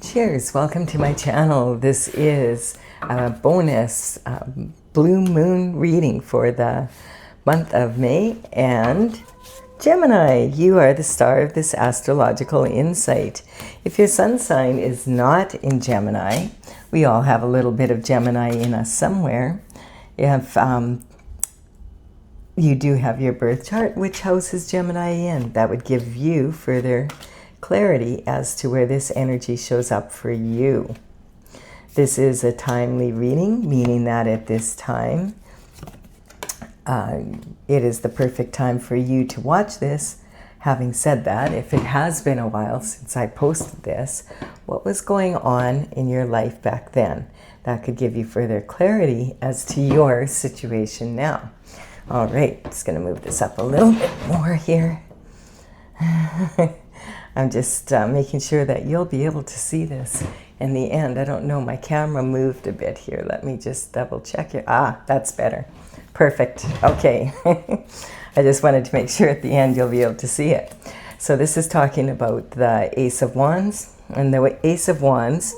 Cheers, welcome to my channel. This is a bonus blue moon reading for the month of May. And Gemini, you are the star of this astrological insight. If your sun sign is not in Gemini, we all have a little bit of Gemini in us somewhere. If you do have your birth chart, which house is Gemini in? That would give you further clarity as to where this energy shows up for you. This is a timely reading, meaning that at this time, it is the perfect time for you to watch this. Having said that, if it has been a while since I posted this, what was going on in your life back then? That could give you further clarity as to your situation now. All right, just going to move this up a little bit more here. I'm just making sure that you'll be able to see this in the end. I don't know, my camera moved a bit here. Let me just double check it. That's better. Perfect. Okay. I just wanted to make sure at the end you'll be able to see it. So this is talking about the Ace of Wands. And the Ace of Wands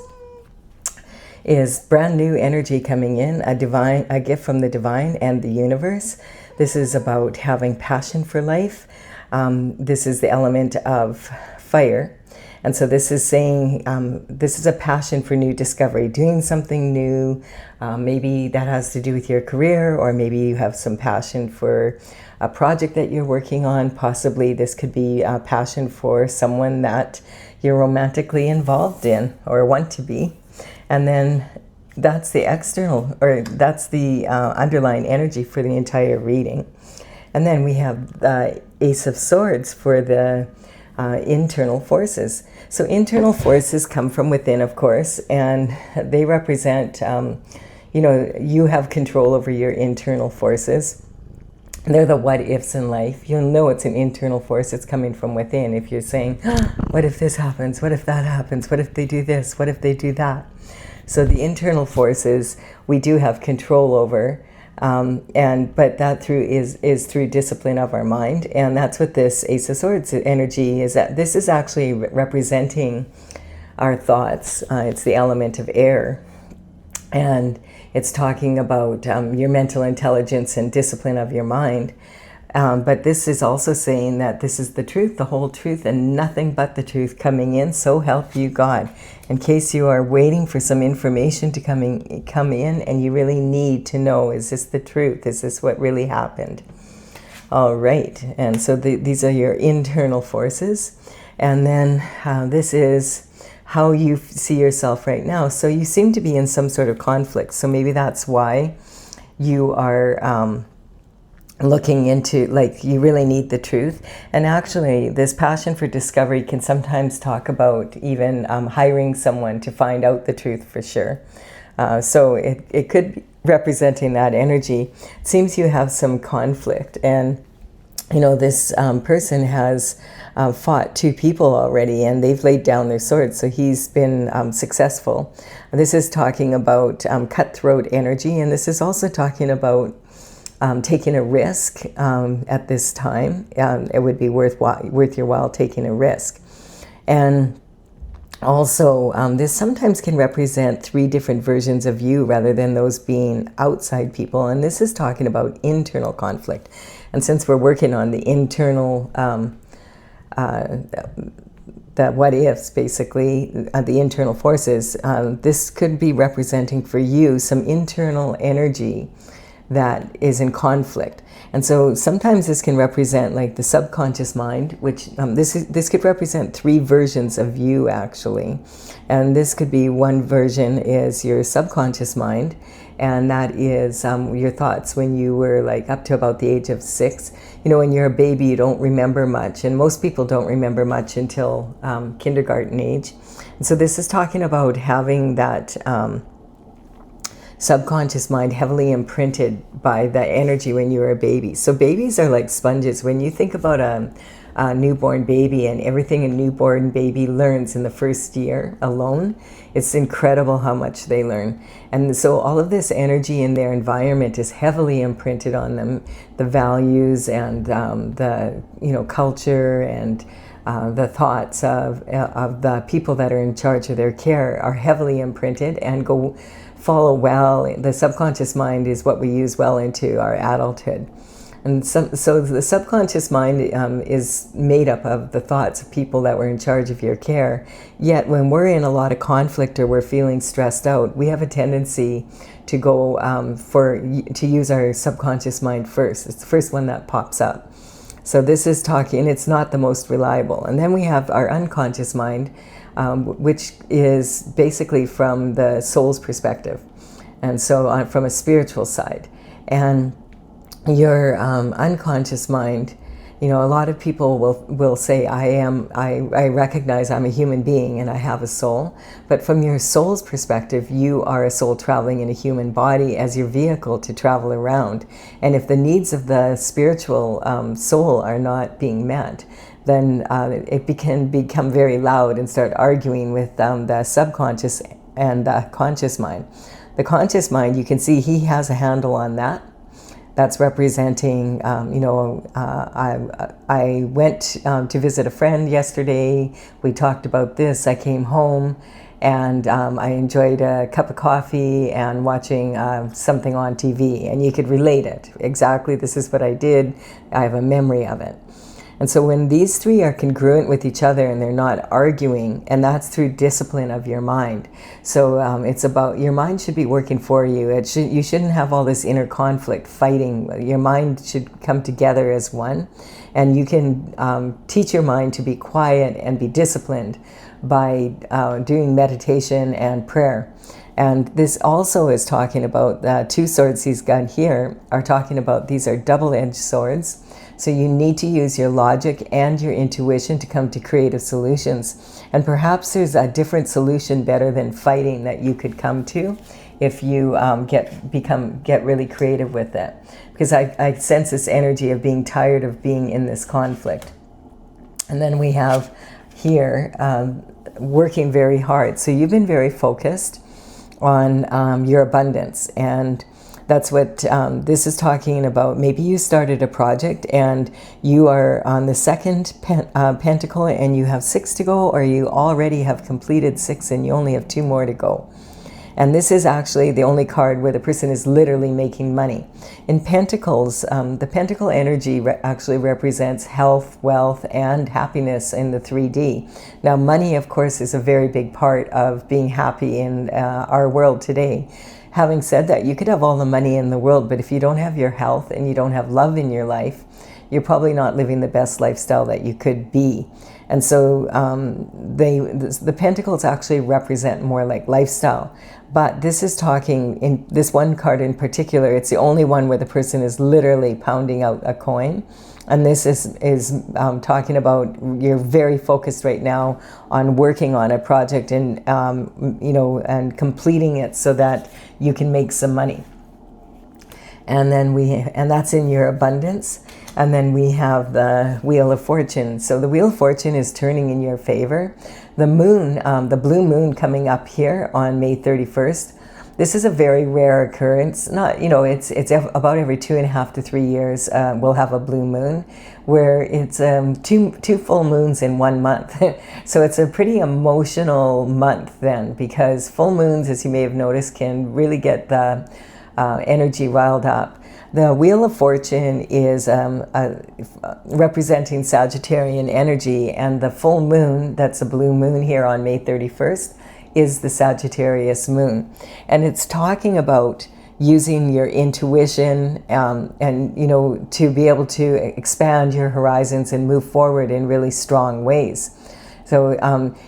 is brand new energy coming in, a gift from the divine and the universe. This is about having passion for life. This is the element of fire. And so this is saying, this is a passion for new discovery, doing something new. Maybe that has to do with your career, or maybe you have some passion for a project that you're working on. Possibly this could be a passion for someone that you're romantically involved in or want to be. And then that's the external, or that's the underlying energy for the entire reading. And then we have the Ace of Swords for the internal forces. So internal forces come from within, of course, and they represent, you have control over your internal forces. They're the what ifs in life. You'll know it's an internal force. It's coming from within. If you're saying, what if this happens? What if that happens? What if they do this? What if they do that? So the internal forces we do have control over. But that is through discipline of our mind, and that's what this Ace of Swords energy is. That this is actually representing our thoughts. It's the element of air, and it's talking about your mental intelligence and discipline of your mind. But this is also saying that this is the truth, the whole truth, and nothing but the truth coming in. So help you God. In case you are waiting for some information to come in and you really need to know, is this the truth? Is this what really happened? All right. And so these are your internal forces. And then this is how you see yourself right now. So you seem to be in some sort of conflict. So maybe that's why you are looking into, like, you really need the truth. And actually this passion for discovery can sometimes talk about even hiring someone to find out the truth for sure. So it could be representing that energy. It seems you have some conflict, and this person has fought two people already, and they've laid down their swords, so he's been successful. This is talking about cutthroat energy, and this is also talking about taking a risk at this time. It would be worth your while taking a risk. And also, this sometimes can represent three different versions of you rather than those being outside people. And this is talking about internal conflict. And since we're working on the internal, the what ifs, basically, the internal forces, this could be representing for you some internal energy that is in conflict. And so sometimes this can represent like the subconscious mind, which this could represent three versions of you actually. And this could be, one version is your subconscious mind, and that is your thoughts when you were like up to about the age of 6. When you're a baby, you don't remember much, and most people don't remember much until kindergarten age. And so this is talking about having that subconscious mind heavily imprinted by the energy when you were a baby. So babies are like sponges. When you think about a newborn baby and everything a newborn baby learns in the first year alone, it's incredible how much they learn. And so all of this energy in their environment is heavily imprinted on them, the values and the culture and the thoughts of the people that are in charge of their care are heavily imprinted and follow well. The subconscious mind is what we use well into our adulthood. And so the subconscious mind is made up of the thoughts of people that were in charge of your care. Yet when we're in a lot of conflict or we're feeling stressed out, we have a tendency to go to use our subconscious mind first. It's the first one that pops up. So this is talking, it's not the most reliable. And then we have our unconscious mind, which is basically from the soul's perspective. And so from a spiritual side. And your unconscious mind, you know, a lot of people will say, I recognize I'm a human being and I have a soul. But from your soul's perspective, you are a soul traveling in a human body as your vehicle to travel around. And if the needs of the spiritual soul are not being met, then it can become very loud and start arguing with the subconscious and the conscious mind. The conscious mind, you can see he has a handle on that. That's representing, I went to visit a friend yesterday. We talked about this. I came home and I enjoyed a cup of coffee and watching something on TV. And you could relate it. Exactly, this is what I did. I have a memory of it. And so when these three are congruent with each other and they're not arguing, and that's through discipline of your mind. So it's about, your mind should be working for you. You shouldn't have all this inner conflict, fighting. Your mind should come together as one. And you can teach your mind to be quiet and be disciplined by doing meditation and prayer. And this also is talking about the two swords he's got here are talking about, these are double-edged swords. So you need to use your logic and your intuition to come to creative solutions. And perhaps there's a different solution better than fighting that you could come to if you get really creative with it. Because I sense this energy of being tired of being in this conflict. And then we have here working very hard. So you've been very focused on your abundance, and that's what this is talking about. Maybe you started a project and you are on the second pentacle and you have 6 to go, or you already have completed 6 and you only have 2 more to go. And this is actually the only card where the person is literally making money. In Pentacles, the Pentacle energy actually represents health, wealth, and happiness in the 3D. Now, money, of course, is a very big part of being happy in our world today. Having said that, you could have all the money in the world, but if you don't have your health and you don't have love in your life, you're probably not living the best lifestyle that you could be. And so the pentacles actually represent more like lifestyle. But this is talking, in this one card in particular, it's the only one where the person is literally pounding out a coin. And this is talking about, you're very focused right now on working on a project and, and completing it so that you can make some money. And then and that's in your abundance. And then we have the Wheel of Fortune. So the Wheel of Fortune is turning in your favor. The moon, the blue moon coming up here on May 31st. This is a very rare occurrence. Not, it's about every 2.5 to 3 years we'll have a blue moon, where it's two full moons in 1 month. So it's a pretty emotional month then, because full moons, as you may have noticed, can really get the energy riled up. The Wheel of Fortune is representing Sagittarian energy, and the full moon, that's a blue moon here on May 31st, is the Sagittarius moon. And it's talking about using your intuition and to be able to expand your horizons and move forward in really strong ways. So,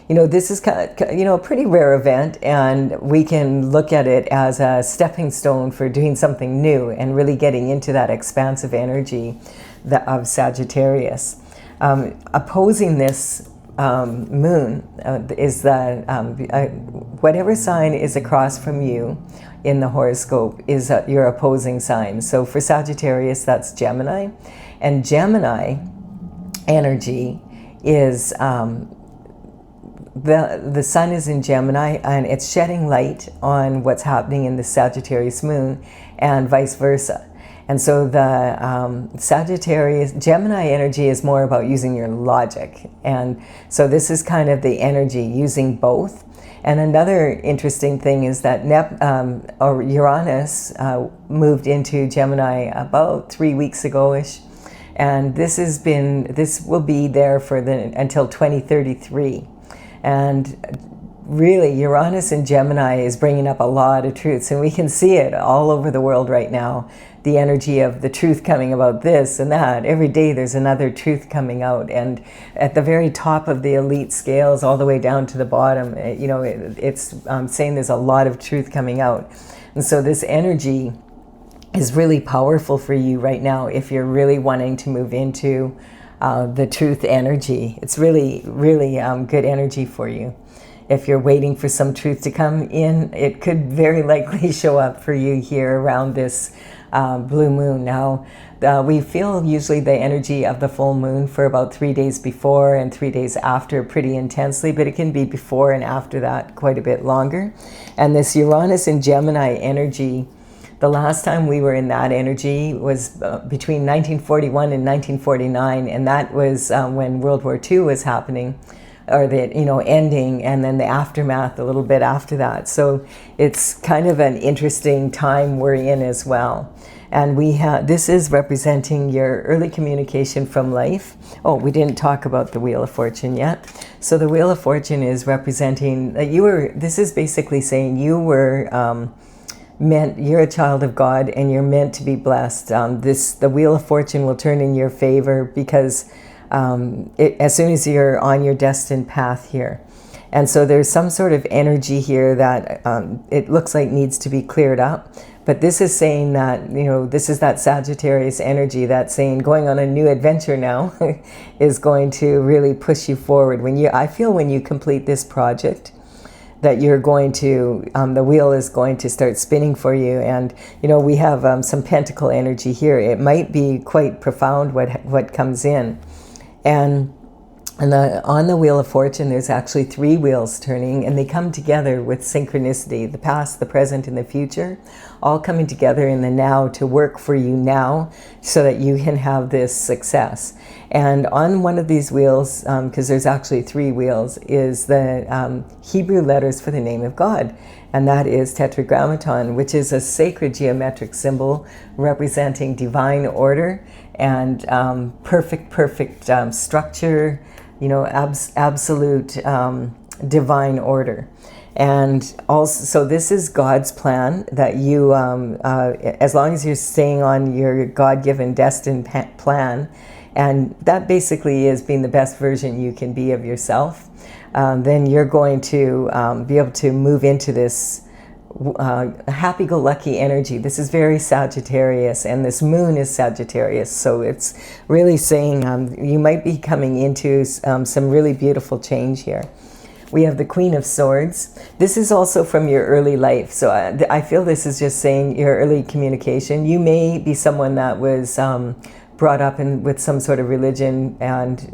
this is a pretty rare event, and we can look at it as a stepping stone for doing something new and really getting into that expansive energy of Sagittarius. Opposing this moon is whatever sign is across from you in the horoscope is your opposing sign. So for Sagittarius, that's Gemini. And Gemini energy is... The sun is in Gemini, and it's shedding light on what's happening in the Sagittarius moon, and vice versa. And so the Sagittarius, Gemini energy is more about using your logic. And so this is kind of the energy using both. And another interesting thing is that Uranus moved into Gemini about 3 weeks ago-ish. And this will be there for until 2033. And really, Uranus in Gemini is bringing up a lot of truths, and we can see it all over the world right now. The energy of the truth coming about this and that. Every day there's another truth coming out, and at the very top of the elite scales, all the way down to the bottom, it's saying there's a lot of truth coming out. And so this energy is really powerful for you right now if you're really wanting to move into the truth energy. It's really, really good energy for you. If you're waiting for some truth to come in, it could very likely show up for you here around this blue moon. Now, we feel usually the energy of the full moon for about 3 days before and 3 days after pretty intensely, but it can be before and after that quite a bit longer. And this Uranus in Gemini energy, the last time we were in that energy was between 1941 and 1949, and that was when World War II was happening, or ending, and then the aftermath a little bit after that. So it's kind of an interesting time we're in as well. And this is representing your early communication from life. Oh, we didn't talk about the Wheel of Fortune yet. So the Wheel of Fortune is representing that this is basically saying you're a child of God and you're meant to be blessed. The Wheel of Fortune will turn in your favor because as soon as you're on your destined path here. And so there's some sort of energy here that it looks like needs to be cleared up. But this is saying that, this is that Sagittarius energy that's saying going on a new adventure now is going to really push you forward. I feel when you complete this project, that you're going to, the wheel is going to start spinning for you. And, we have some pentacle energy here. It might be quite profound what comes in. And on the Wheel of Fortune, there's actually 3 wheels turning, and they come together with synchronicity, the past, the present, and the future, all coming together in the now to work for you now so that you can have this success. And on one of these wheels, because there's actually 3 wheels, is the Hebrew letters for the name of God. And that is Tetragrammaton, which is a sacred geometric symbol representing divine order and perfect structure, absolute divine order. And also, so this is God's plan that you, as long as you're staying on your God-given destined plan, and that basically is being the best version you can be of yourself, then you're going to be able to move into this happy-go-lucky energy. This is very Sagittarius, and this moon is Sagittarius, so it's really saying you might be coming into some really beautiful change here. We have the Queen of Swords. This is also from your early life, so I feel this is just saying your early communication. You may be someone that was brought up with some sort of religion, and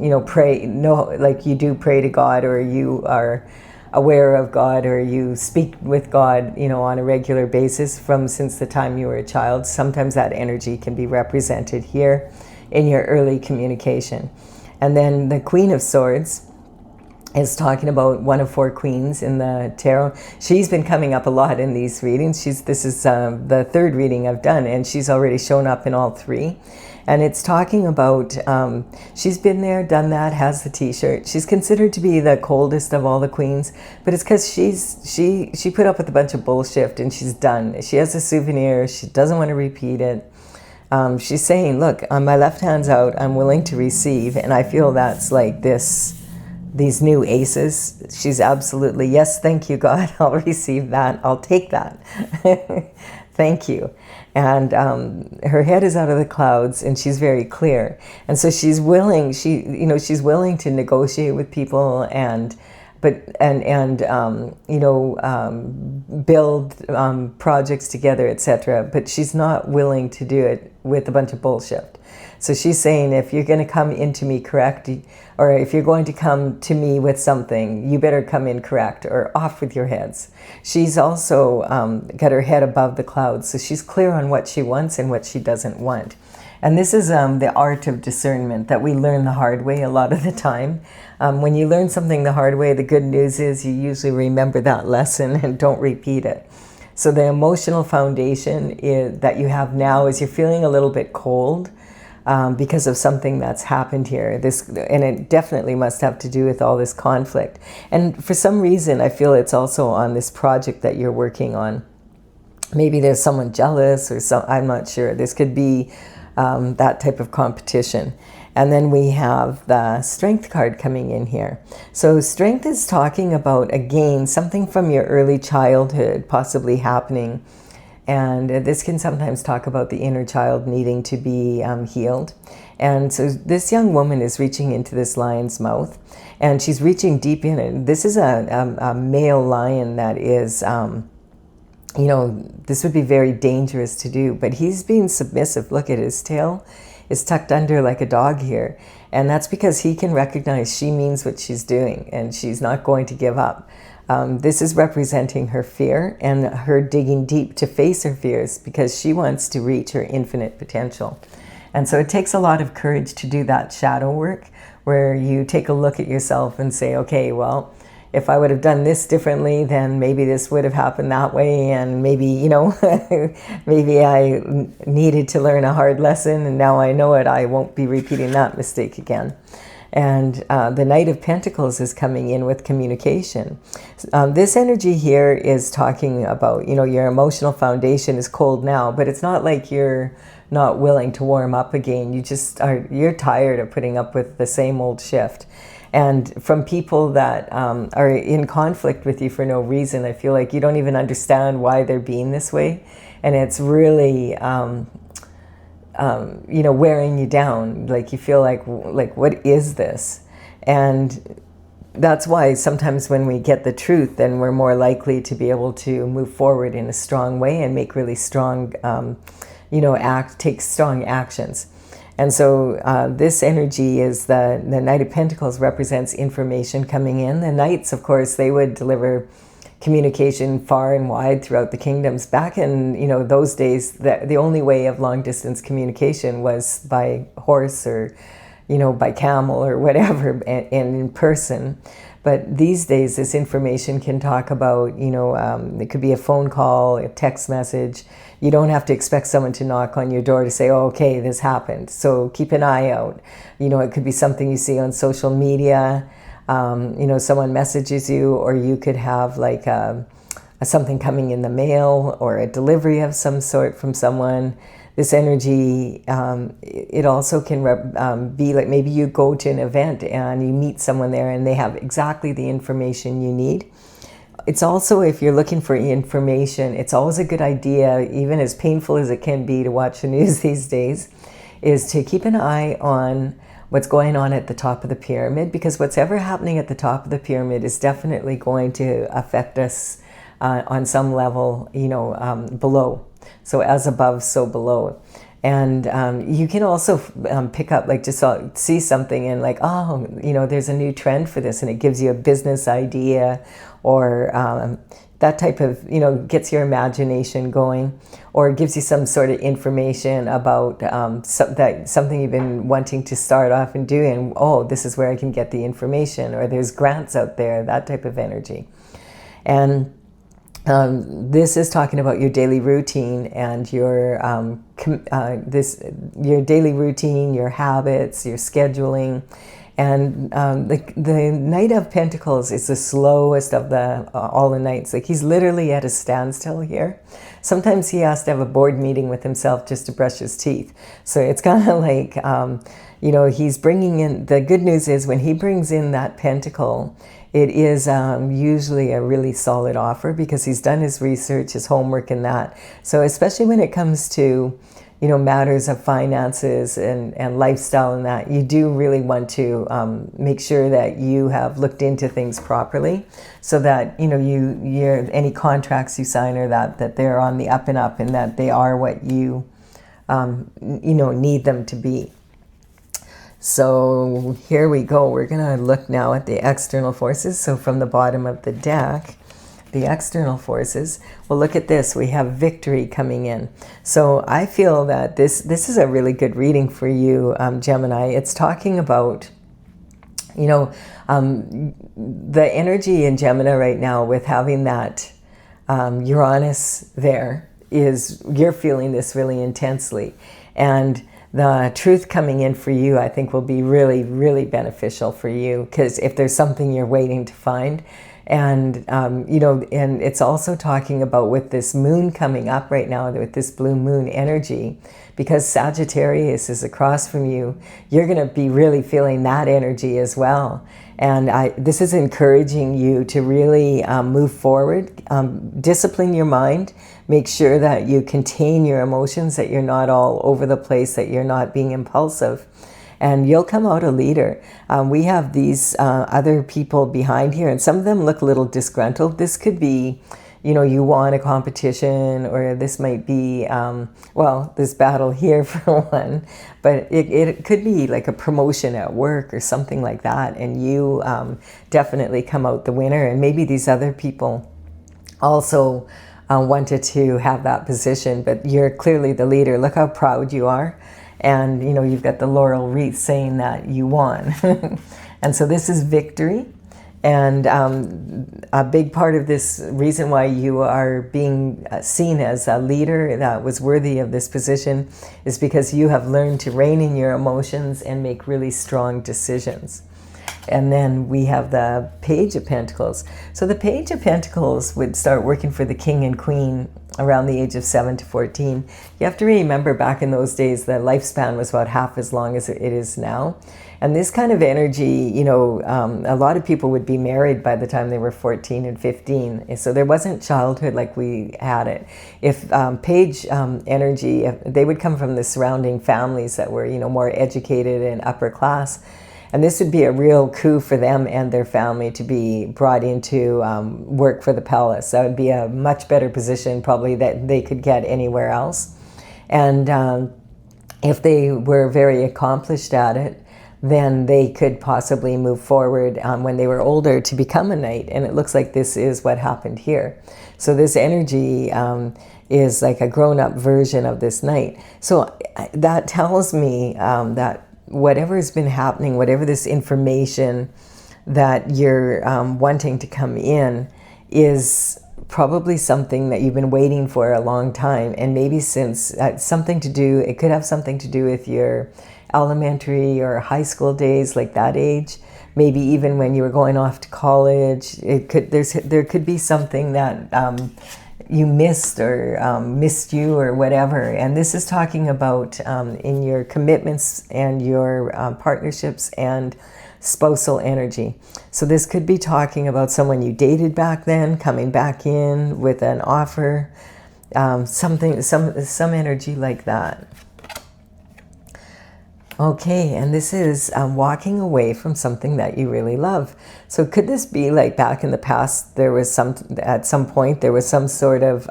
like you do pray to God, or you are aware of God, or you speak with God, on a regular basis since the time you were a child. Sometimes that energy can be represented here in your early communication. And then the Queen of Swords is talking about one of 4 queens in the tarot. She's been coming up a lot in these readings. This is the 3rd reading I've done, and she's already shown up in all 3. And it's talking about, she's been there, done that, has the t-shirt. She's considered to be the coldest of all the queens, but it's because she put up with a bunch of bullshit and she's done. She has a souvenir, she doesn't want to repeat it. She's saying, look, my left hand's out, I'm willing to receive, and I feel that's like these new aces. She's absolutely, yes, thank you, God, I'll receive that, I'll take that. Thank you. And her head is out of the clouds, and she's very clear. And so she's willing. She's willing to negotiate with people and build projects together, etc. But she's not willing to do it with a bunch of bullshit. So she's saying, if you're going to come into me correct, or if you're going to come to me with something, you better come in correct, or off with your heads. She's also got her head above the clouds, so she's clear on what she wants and what she doesn't want. And this is the art of discernment that we learn the hard way a lot of the time. When you learn something the hard way, the good news is you usually remember that lesson and don't repeat it. So the emotional foundation that you have now is you're feeling a little bit cold because of something that's happened here. And it definitely must have to do with all this conflict. And for some reason, I feel it's also on this project that you're working on. Maybe there's someone jealous or I'm not sure. This could be that type of competition. And then we have the Strength card coming in here. So Strength is talking about, again, something from your early childhood possibly happening. And this can sometimes talk about the inner child needing to be healed. And so this young woman is reaching into this lion's mouth, and she's reaching deep in it. This is a male lion that is, you know, this would be very dangerous to do, but he's being submissive. Look at his tail is tucked under like a dog here. And that's because he can recognize she means what she's doing and she's not going to give up. This is representing her fear and her digging deep to face her fears because she wants to reach her infinite potential. And so it takes a lot of courage to do that shadow work where you take a look at yourself and say, okay, well, if I would have done this differently, then maybe this would have happened that way. And maybe, you know, maybe I needed to learn a hard lesson and now I know it. I won't be repeating that mistake again. And the Knight of Pentacles is coming in with communication. This energy here is talking about, you know, your emotional foundation is cold now, but it's not like you're not willing to warm up again. You're tired of putting up with the same old shift. And from people that are in conflict with you for no reason, I feel like you don't even understand why they're being this way. And it's really, you know, wearing you down. Like you feel like, what is this? And that's why sometimes when we get the truth, then we're more likely to be able to move forward in a strong way and make really strong, you know, take strong actions. And so this energy is the Knight of Pentacles represents information coming in. The Knights, of course, they would deliver communication far and wide throughout the kingdoms. Back in, you know, those days, the only way of long distance communication was by horse or, you know, by camel or whatever, and in person. But these days, this information can talk about, you know, it could be a phone call, a text message. You don't have to expect someone to knock on your door to say, oh, okay, this happened. So keep an eye out. You know, it could be something you see on social media. You know, someone messages you, or you could have like something coming in the mail or a delivery of some sort from someone. This energy, it also can be like maybe you go to an event and you meet someone there and they have exactly the information you need. It's also, if you're looking for information, it's always a good idea, even as painful as it can be to watch the news these days, is to keep an eye on what's going on at the top of the pyramid, because what's ever happening at the top of the pyramid is definitely going to affect us on some level, you know, below. So as above, so below. And you can also pick up, like just see something and like, oh, you know, there's a new trend for this, and it gives you a business idea, or that type of, you know, gets your imagination going, or gives you some sort of information about something you've been wanting to start off and do, and oh, this is where I can get the information, or there's grants out there, that type of energy. And this is talking about your daily routine and your your daily routine, your habits, your scheduling. And the Knight of Pentacles is the slowest of all the knights. Like, he's literally at a standstill here. Sometimes he has to have a board meeting with himself just to brush his teeth. So it's kind of like, you know, he's bringing in, the good news is when he brings in that pentacle, it is usually a really solid offer because he's done his research, his homework and that. So especially when it comes to, you know, matters of finances and lifestyle and that, you do really want to make sure that you have looked into things properly, so that, you know, any contracts you sign or that they're on the up and up, and that they are what you, you know, need them to be. So here we go. We're going to look now at the external forces. So from the bottom of the deck, the external forces, well, look at this. We have victory coming in. So I feel that this is a really good reading for you, Gemini. It's talking about, you know, the energy in Gemini right now with having that Uranus there is, you're feeling this really intensely. And the truth coming in for you, I think, will be really, really beneficial for you, because if there's something you're waiting to find. And, you know, and it's also talking about with this moon coming up right now, with this blue moon energy, because Sagittarius is across from you, you're going to be really feeling that energy as well. And this is encouraging you to really move forward, discipline your mind, make sure that you contain your emotions, that you're not all over the place, that you're not being impulsive. And you'll come out a leader. We have these other people behind here, and some of them look a little disgruntled. This could be, you know, you won a competition, or this might be, well, this battle here for one, but it could be like a promotion at work or something like that, and you definitely come out the winner. And maybe these other people also wanted to have that position, but you're clearly the leader. Look how proud you are. And, you know, you've got the laurel wreath saying that you won. And so this is victory. And a big part of this reason why you are being seen as a leader that was worthy of this position is because you have learned to rein in your emotions and make really strong decisions. And then we have the Page of Pentacles. So the Page of Pentacles would start working for the King and Queen around the age of 7 to 14. You have to remember, back in those days, the lifespan was about half as long as it is now. And this kind of energy, you know, a lot of people would be married by the time they were 14 and 15. So there wasn't childhood like we had it. If Page energy, they would come from the surrounding families that were, you know, more educated and upper class. And this would be a real coup for them and their family to be brought into work for the palace. That would be a much better position probably that they could get anywhere else. And if they were very accomplished at it, then they could possibly move forward when they were older to become a knight. And it looks like this is what happened here. So this energy is like a grown-up version of this knight. So that tells me that whatever has been happening, whatever this information that you're wanting to come in is probably something that you've been waiting for a long time. And maybe since something to do, it could have something to do with your elementary or high school days, like that age. Maybe even when you were going off to college, there could be something that you missed or missed you or whatever. And this is talking about in your commitments and your partnerships and spousal energy. So this could be talking about someone you dated back then coming back in with an offer, some energy like that. Okay, and this is walking away from something that you really love. So could this be like back in the past, there was at some point, there was some sort of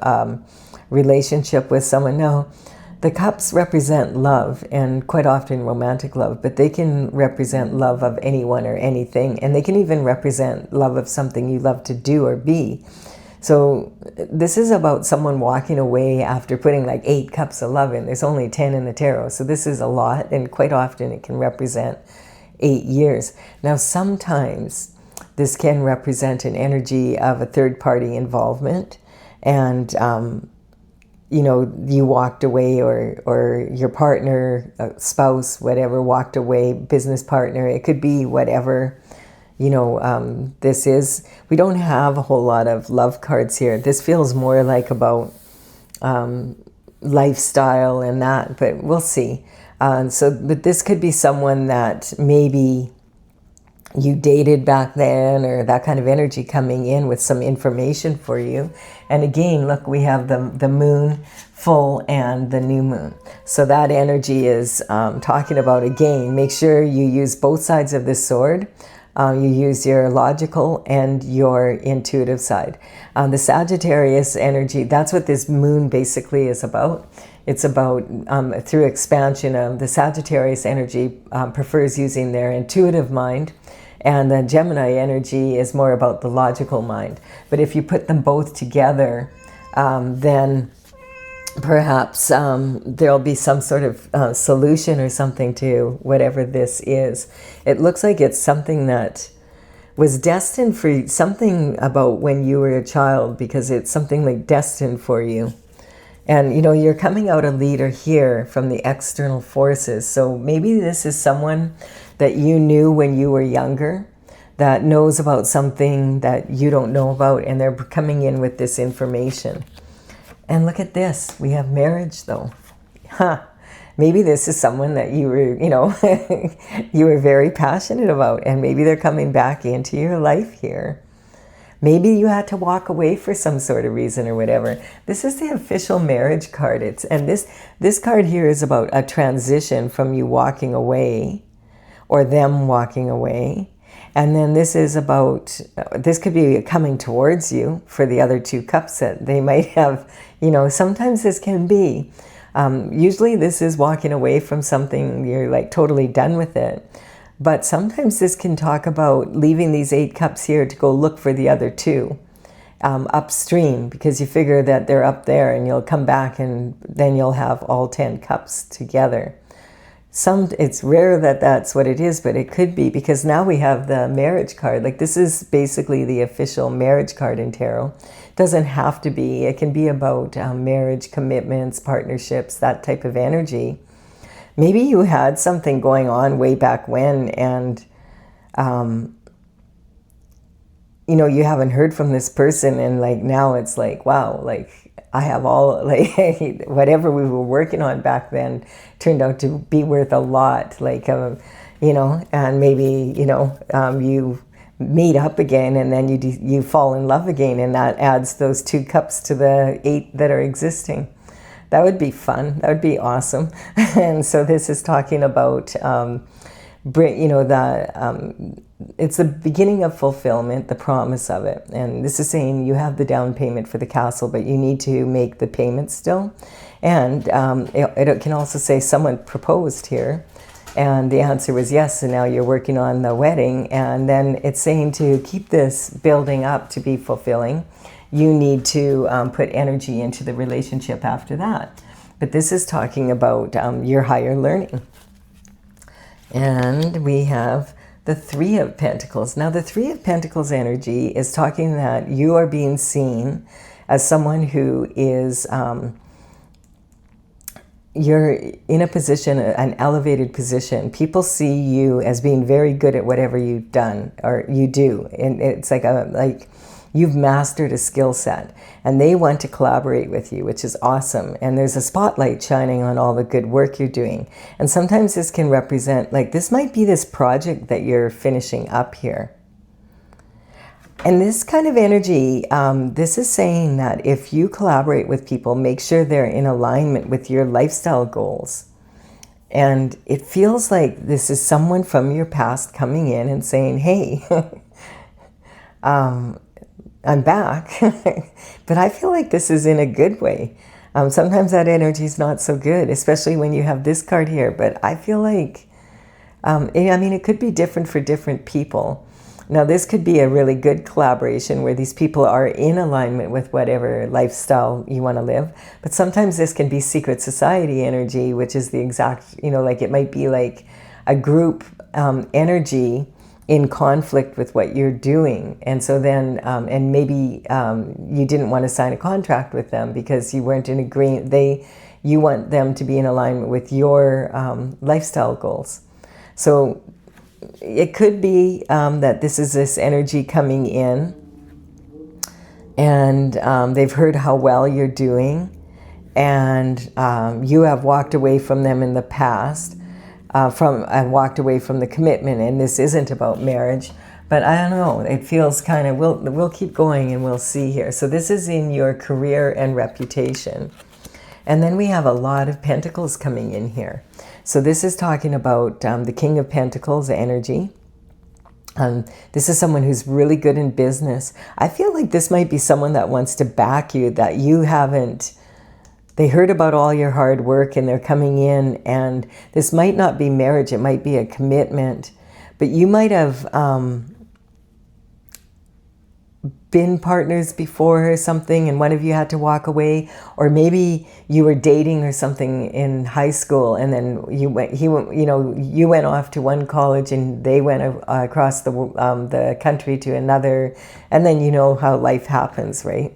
relationship with someone? No, the cups represent love, and quite often romantic love, but they can represent love of anyone or anything, and they can even represent love of something you love to do or be. So this is about someone walking away after putting like 8 cups of love in. There's only 10 in the tarot, so this is a lot, and quite often it can represent 8 years. Now sometimes this can represent an energy of a third-party involvement, and you know, you walked away, or your partner, spouse, whatever, walked away, business partner. It could be whatever. You know, this is, we don't have a whole lot of love cards here. This feels more like about lifestyle and that, but we'll see. But this could be someone that maybe you dated back then, or that kind of energy coming in with some information for you. And again, look, we have the moon full and the new moon. So that energy is talking about, again, make sure you use both sides of this sword. You use your logical and your intuitive side. The Sagittarius energy, that's what this moon basically is about. It's about, through expansion of the Sagittarius energy, prefers using their intuitive mind, and the Gemini energy is more about the logical mind. But if you put them both together, then perhaps there'll be some sort of solution or something to whatever this is. It looks like it's something that was destined for something about when you were a child, because it's something like destined for you. And you know, you're coming out a leader here from the external forces. So maybe this is someone that you knew when you were younger, that knows about something that you don't know about, and they're coming in with this information. And look at this, we have marriage though. Huh. Maybe this is someone that you were, you know, you were very passionate about, and maybe they're coming back into your life here. Maybe you had to walk away for some sort of reason or whatever. This is the official marriage card. And this card here is about a transition from you walking away or them walking away. And then this is about, this could be coming towards you for the other two cups that they might have, you know, sometimes this can be. Usually this is walking away from something, you're like totally done with it. But sometimes this can talk about leaving these 8 cups here to go look for the other 2 upstream, because you figure that they're up there and you'll come back and then you'll have all 10 cups together. It's rare that that's what it is, but it could be, because now we have the marriage card. Like, this is basically the official marriage card in tarot. It doesn't have to be. It can be about marriage, commitments, partnerships, that type of energy. Maybe you had something going on way back when, and you know, you haven't heard from this person, and like now it's like, wow, like I have all, like whatever we were working on back then turned out to be worth a lot, like you know, and maybe, you know, you meet up again, and then you fall in love again, and that adds those 2 cups to the 8 that are existing. That would be fun. That would be awesome. And so this is talking about, you know, it's the beginning of fulfillment, the promise of it. And this is saying you have the down payment for the castle, but you need to make the payment still. And it can also say someone proposed here, and the answer was yes, and now you're working on the wedding. And then it's saying to keep this building up to be fulfilling, you need to put energy into the relationship after that. But this is talking about your higher learning. And we have the 3 of Pentacles. Now, the 3 of Pentacles energy is talking that you are being seen as someone who is, you're in a position, an elevated position. People see you as being very good at whatever you've done or you do. And it's like you've mastered a skill set, and they want to collaborate with you, which is awesome. And there's a spotlight shining on all the good work you're doing. And sometimes this can represent, like, this might be this project that you're finishing up here. And this kind of energy, this is saying that if you collaborate with people, make sure they're in alignment with your lifestyle goals. And it feels like this is someone from your past coming in and saying, hey, I'm back, but I feel like this is in a good way. Sometimes that energy is not so good, especially when you have this card here, but I feel like, I mean, it could be different for different people. Now, this could be a really good collaboration where these people are in alignment with whatever lifestyle you want to live, but sometimes this can be secret society energy, which is the exact, you know, like it might be like a group energy in conflict with what you're doing. And so then, and maybe you didn't want to sign a contract with them because you weren't in agreement. You want them to be in alignment with your lifestyle goals. So it could be that this is this energy coming in, and they've heard how well you're doing, and you have walked away from them in the past. I walked away from the commitment, and this isn't about marriage, but I don't know, it feels kind of, we'll keep going and we'll see here. So this is in your career and reputation. And then we have a lot of pentacles coming in here. So this is talking about the King of Pentacles energy. This is someone who's really good in business. I feel like this might be someone that wants to back you, that you haven't, they heard about all your hard work and they're coming in, and this might not be marriage, it might be a commitment, but you might have been partners before or something, and one of you had to walk away, or maybe you were dating or something in high school, and then you went off to one college and they went across the country to another, and then you know how life happens, right?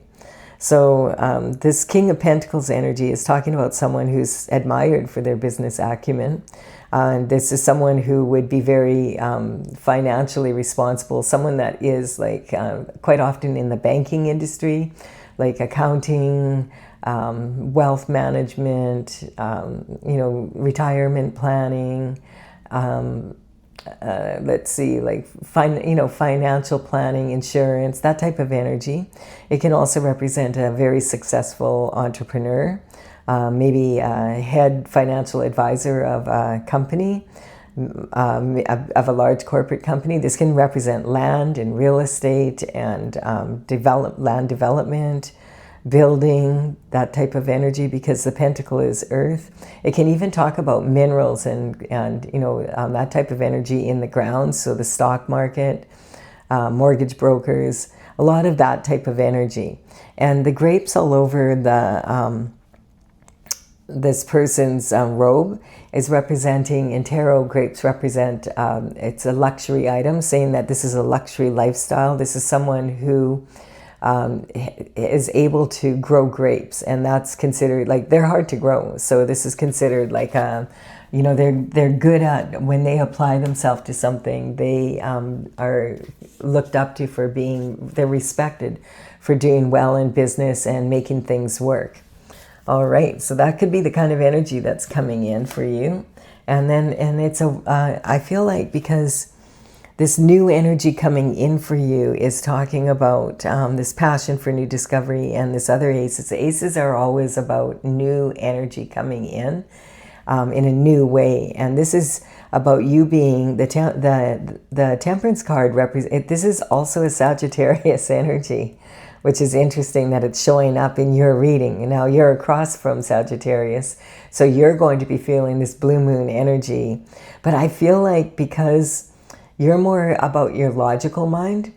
So this King of Pentacles energy is talking about someone who's admired for their business acumen. This is someone who would be very financially responsible, someone that is like quite often in the banking industry, like accounting, wealth management, retirement planning, let's see, like financial planning, insurance, that type of energy. It can also represent a very successful entrepreneur, maybe a head financial advisor of a company, of a large corporate company. This can represent land and real estate and land development, building, that type of energy, because the pentacle is earth. It can even talk about minerals and that type of energy in the ground, so the stock market, mortgage brokers, a lot of that type of energy. And the grapes all over the this person's robe is representing, in tarot, grapes represent, it's a luxury item, saying that this is a luxury lifestyle. This is someone who is able to grow grapes, and that's considered, like, they're hard to grow. So this is considered like they're good at, when they apply themselves to something, they are looked up to for they're respected for doing well in business and making things work. All right, so that could be the kind of energy that's coming in for you. And it's I feel like, because this new energy coming in for you is talking about this passion for new discovery, and this other aces. The aces are always about new energy coming in a new way. And this is about you being, the Temperance card represents, this is also a Sagittarius energy, which is interesting that it's showing up in your reading. Now you're across from Sagittarius, so you're going to be feeling this blue moon energy. But I feel like, because you're more about your logical mind,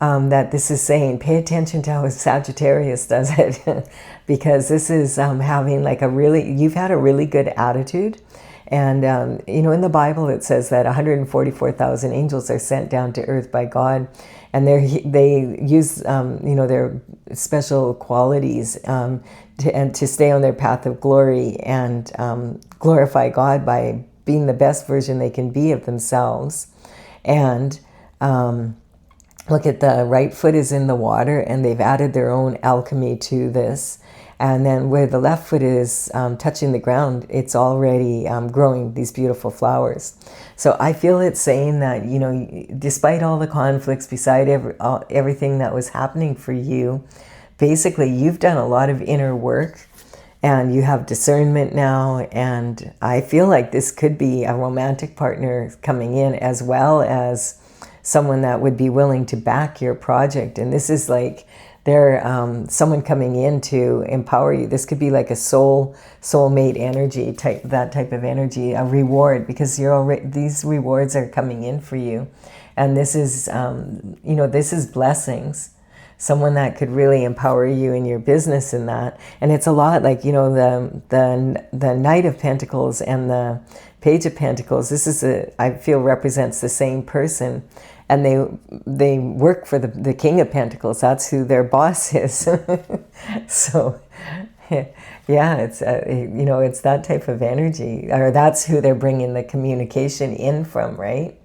that this is saying, pay attention to how Sagittarius does it. Because this is having like you've had a really good attitude. And, in the Bible, it says that 144,000 angels are sent down to earth by God. And they use, their special qualities to stay on their path of glory and glorify God by being the best version they can be of themselves. And look at, the right foot is in the water, and they've added their own alchemy to this. And then where the left foot is touching the ground, it's already growing these beautiful flowers. So I feel it's saying that, despite all the conflicts, beside everything that was happening for you, basically you've done a lot of inner work, and you have discernment now. And I feel like this could be a romantic partner coming in, as well as someone that would be willing to back your project. And this is like, they're someone coming in to empower you. This could be like a soulmate energy type, that type of energy, a reward, because these rewards are coming in for you. And this is, this is blessings. Someone that could really empower you in your business in that. And it's a lot like, the Knight of Pentacles and the Page of Pentacles. This is I feel represents the same person. And they work for the King of Pentacles. That's who their boss is. So, yeah, it's it's that type of energy, or that's who they're bringing the communication in from, right?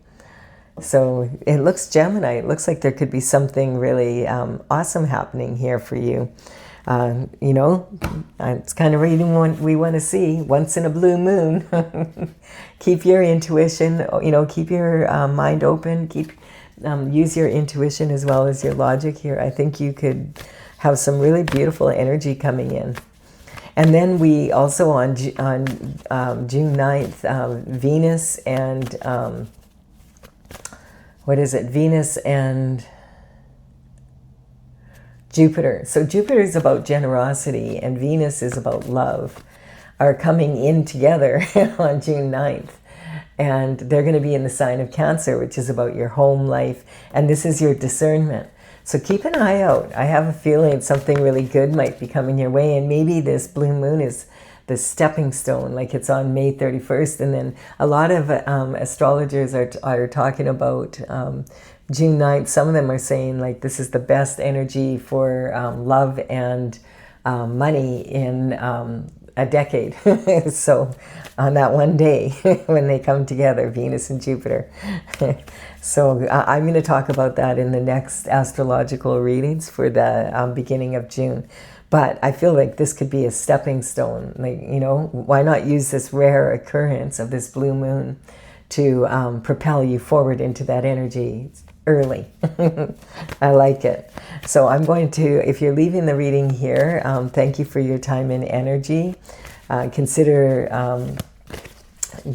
So it looks Gemini. It looks like there could be something really awesome happening here for you. It's kind of reading we want to see once in a blue moon. Keep your intuition. Keep your mind open. Use your intuition as well as your logic here. I think you could have some really beautiful energy coming in. And then we also on June 9th, Venus and what is it? Venus and Jupiter. So Jupiter is about generosity and Venus is about love, are coming in together on June 9th. And they're going to be in the sign of Cancer, which is about your home life. And this is your discernment. So keep an eye out. I have a feeling something really good might be coming your way. And maybe this blue moon is the stepping stone, like it's on May 31st. And then a lot of astrologers are talking about June 9th. Some of them are saying like this is the best energy for love and money in a decade. So on that one day when they come together, Venus and Jupiter. So I'm going to talk about that in the next astrological readings for the beginning of June. But I feel like this could be a stepping stone. Like, you know, why not use this rare occurrence of this blue moon to propel you forward into that energy early. I like it. So I'm going to, if you're leaving the reading here, thank you for your time and energy. Consider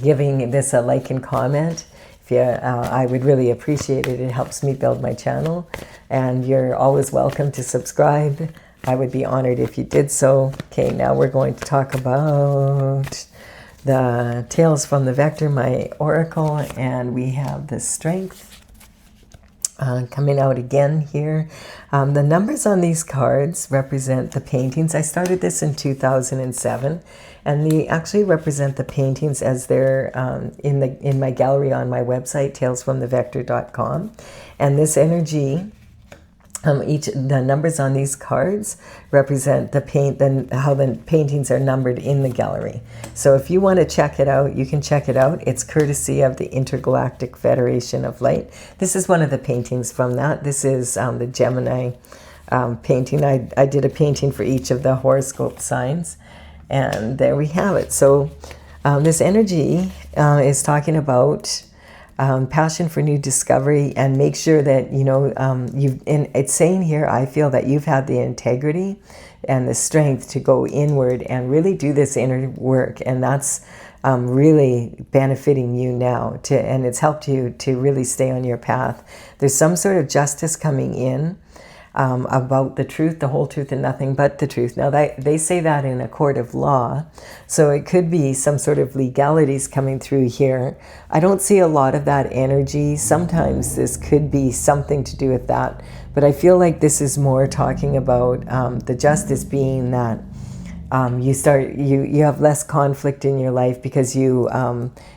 giving this a like and comment. If you, I would really appreciate it. It helps me build my channel. And you're always welcome to subscribe. I would be honored if you did so. Okay, now we're going to talk about the Tales from the Vector, my oracle, and we have the Strength coming out again here. The numbers on these cards represent the paintings. I started this in 2007, and they actually represent the paintings as they're in my gallery on my website, talesfromthevector.com. And this energy, the numbers on these cards represent how the paintings are numbered in the gallery. So if you want to check it out, you can check it out. It's courtesy of the Intergalactic Federation of Light. This is one of the paintings from that. This is the Gemini painting. I did a painting for each of the horoscope signs, and there we have it. So this energy is talking about passion for new discovery, and make sure that, you know, it's saying here, I feel that you've had the integrity and the strength to go inward and really do this inner work, and that's really benefiting you now, and it's helped you to really stay on your path. There's some sort of justice coming in about the truth, the whole truth, and nothing but the truth. Now, they say that in a court of law, so it could be some sort of legalities coming through here. I don't see a lot of that energy. Sometimes this could be something to do with that, but I feel like this is more talking about the justice being that you have less conflict in your life because you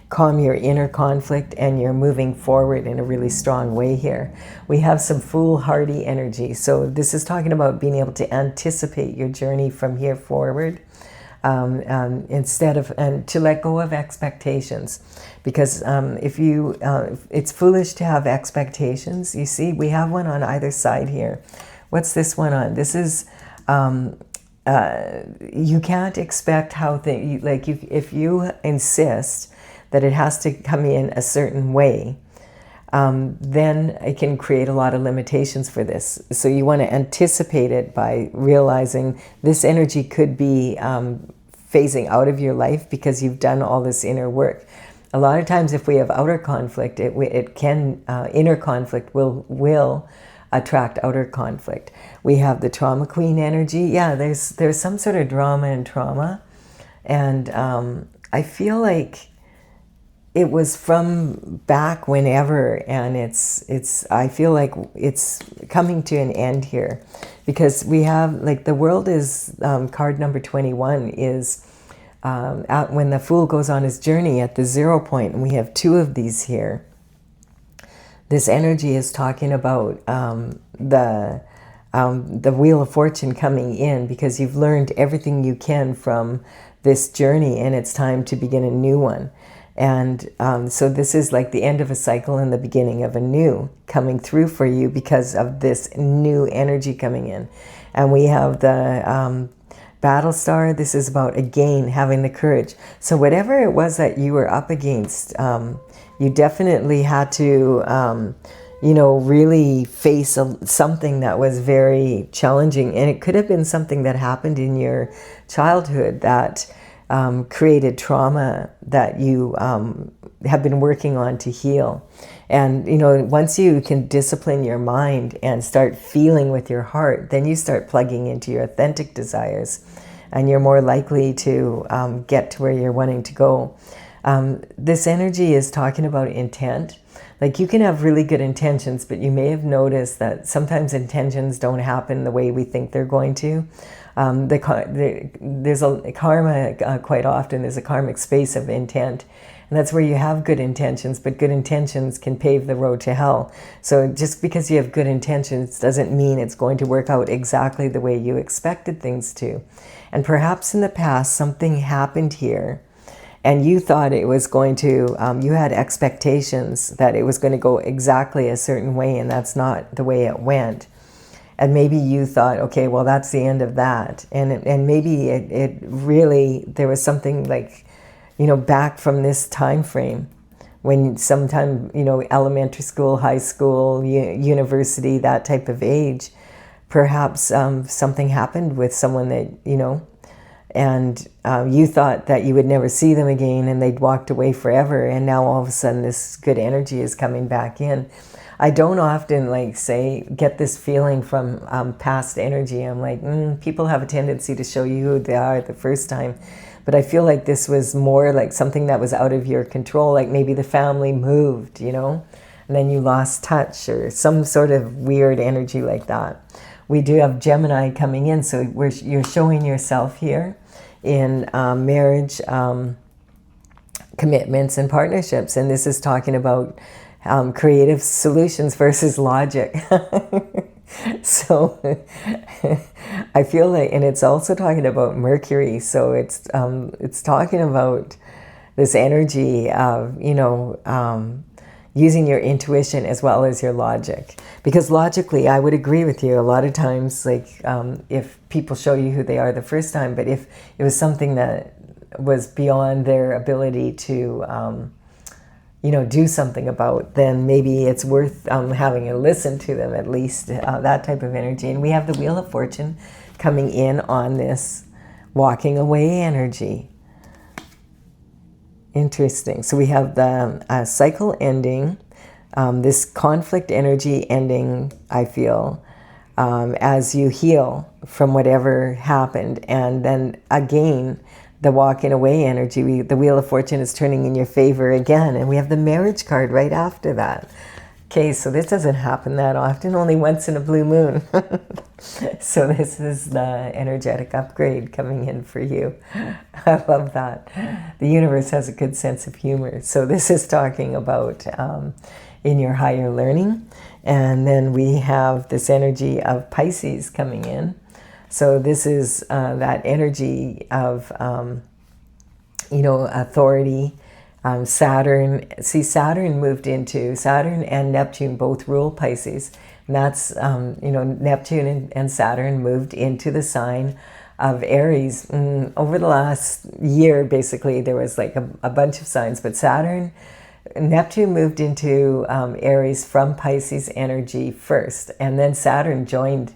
calm your inner conflict and you're moving forward in a really strong way here. We have some foolhardy energy. So this is talking about being able to anticipate your journey from here forward, instead of, and to let go of expectations. Because it's foolish to have expectations. You see, we have one on either side here. What's this one on? This is, you can't expect how things, like if you insist that it has to come in a certain way, then it can create a lot of limitations for this. So you want to anticipate it by realizing this energy could be phasing out of your life because you've done all this inner work. A lot of times if we have outer conflict, inner conflict will attract outer conflict. We have the trauma queen energy. Yeah, there's some sort of drama and trauma, and I feel like it was from back whenever, and I feel like it's coming to an end here, because we have, like, the world is card number 21 is when the Fool goes on his journey at the 0 point, and we have two of these here. This energy is talking about the Wheel of Fortune coming in, because you've learned everything you can from this journey, and it's time to begin a new one. And so this is like the end of a cycle and the beginning of a new coming through for you because of this new energy coming in. And we have the Battle Star. This is about, again, having the courage. So whatever it was that you were up against, you definitely had to, really face something that was very challenging. And it could have been something that happened in your childhood that created trauma that you have been working on to heal. And, once you can discipline your mind and start feeling with your heart, then you start plugging into your authentic desires, and you're more likely to get to where you're wanting to go. This energy is talking about intent. Like, you can have really good intentions, but you may have noticed that sometimes intentions don't happen the way we think they're going to. There's a karma, quite often, there's a karmic space of intent. And that's where you have good intentions, but good intentions can pave the road to hell. So just because you have good intentions doesn't mean it's going to work out exactly the way you expected things to. And perhaps in the past, something happened here, and you thought it was going to, you had expectations that it was going to go exactly a certain way, and that's not the way it went. And maybe you thought, okay, well, that's the end of that. And maybe it really, there was something like, back from this time frame, when sometime, elementary school, high school, university, that type of age, perhaps something happened with someone that, and you thought that you would never see them again, and they'd walked away forever, and now all of a sudden this good energy is coming back in. I don't often get this feeling from past energy. I'm like, people have a tendency to show you who they are the first time. But I feel like this was more like something that was out of your control, like maybe the family moved, and then you lost touch, or some sort of weird energy like that. We do have Gemini coming in, so you're showing yourself here in marriage, commitments, and partnerships. And this is talking about creative solutions versus logic. So I feel like, and it's also talking about Mercury. So it's talking about this energy of, using your intuition as well as your logic. Because logically, I would agree with you. A lot of times, if people show you who they are the first time, but if it was something that was beyond their ability to, do something about, then maybe it's worth having a listen to them, at least, that type of energy. And we have the Wheel of Fortune coming in on this walking away energy. Interesting. So we have the cycle ending, this conflict energy ending, I feel, as you heal from whatever happened. And then again, the walking away energy, the Wheel of Fortune is turning in your favor again. And we have the marriage card right after that. Okay, so this doesn't happen that often, only once in a blue moon. So this is the energetic upgrade coming in for you. I love that. The universe has a good sense of humor. So this is talking about in your higher learning. And then we have this energy of Pisces coming in. So this is that energy of, authority. Saturn and Neptune both rule Pisces. And that's, Neptune and Saturn moved into the sign of Aries. Over the last year, basically, there was like a bunch of signs, but Neptune moved into Aries from Pisces energy first, and then Saturn joined.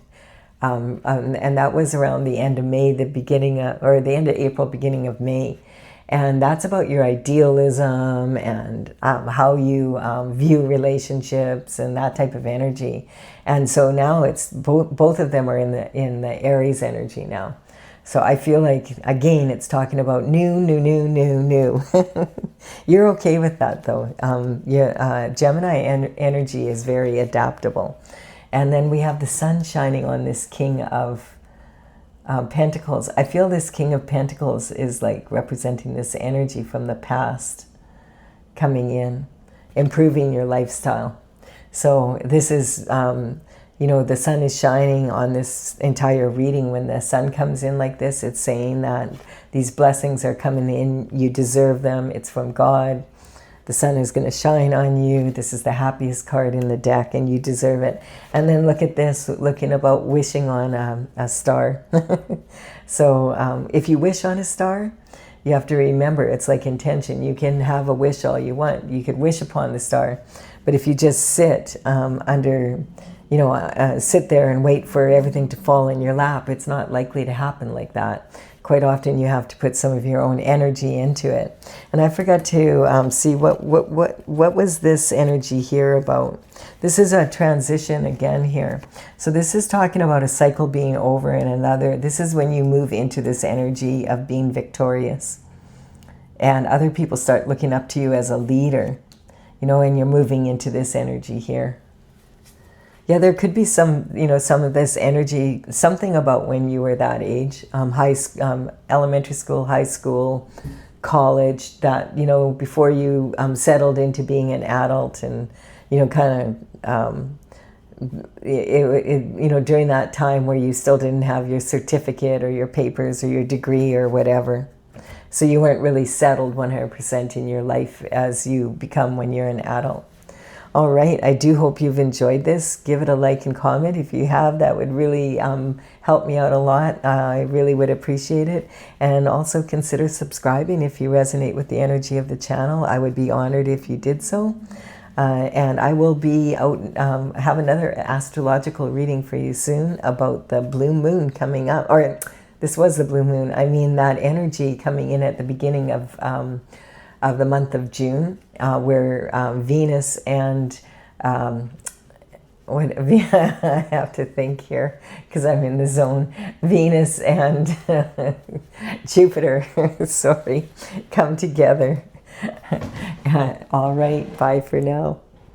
And that was around the end of May, the end of April, beginning of May. And that's about your idealism and how you view relationships and that type of energy. And so now it's both of them are in the Aries energy now. So I feel like, again, it's talking about new. You're okay with that, though. Gemini energy is very adaptable. And then we have the sun shining on this King of Pentacles. I feel this King of Pentacles is like representing this energy from the past coming in, improving your lifestyle. So this is, the sun is shining on this entire reading. When the sun comes in like this, it's saying that these blessings are coming in. You deserve them. It's from God. The sun is going to shine on you. This is the happiest card in the deck, and you deserve it. And then look at this, looking about wishing on a star. So if you wish on a star, you have to remember it's like intention. You can have a wish all you want. You could wish upon the star. But if you just sit under, you know, sit there and wait for everything to fall in your lap. It's not likely to happen like that. Quite often you have to put some of your own energy into it. And I forgot to see what was this energy here about. This is a transition again here. So this is talking about a cycle being over in another. This is when you move into this energy of being victorious. And other people start looking up to you as a leader, you know, and you're moving into this energy here. Yeah, there could be some, you know, some of this energy, something about when you were that age, elementary school, high school, college, that, you know, before you settled into being an adult and, you know, kind of, you know, during that time where you still didn't have your certificate or your papers or your degree or whatever. So you weren't really settled 100% in your life as you become when you're an adult. All right, I do hope you've enjoyed this. Give it a like and comment. If you have, that would really help me out a lot. I really would appreciate it. And also consider subscribing if you resonate with the energy of the channel. I would be honored if you did so. And I will be out, have another astrological reading for you soon about the blue moon coming up. Or this was the blue moon. I mean that energy coming in at the beginning of the month of June, where Venus and I have to think here because I'm in the zone. Venus and Jupiter, sorry, come together. All right, bye for now.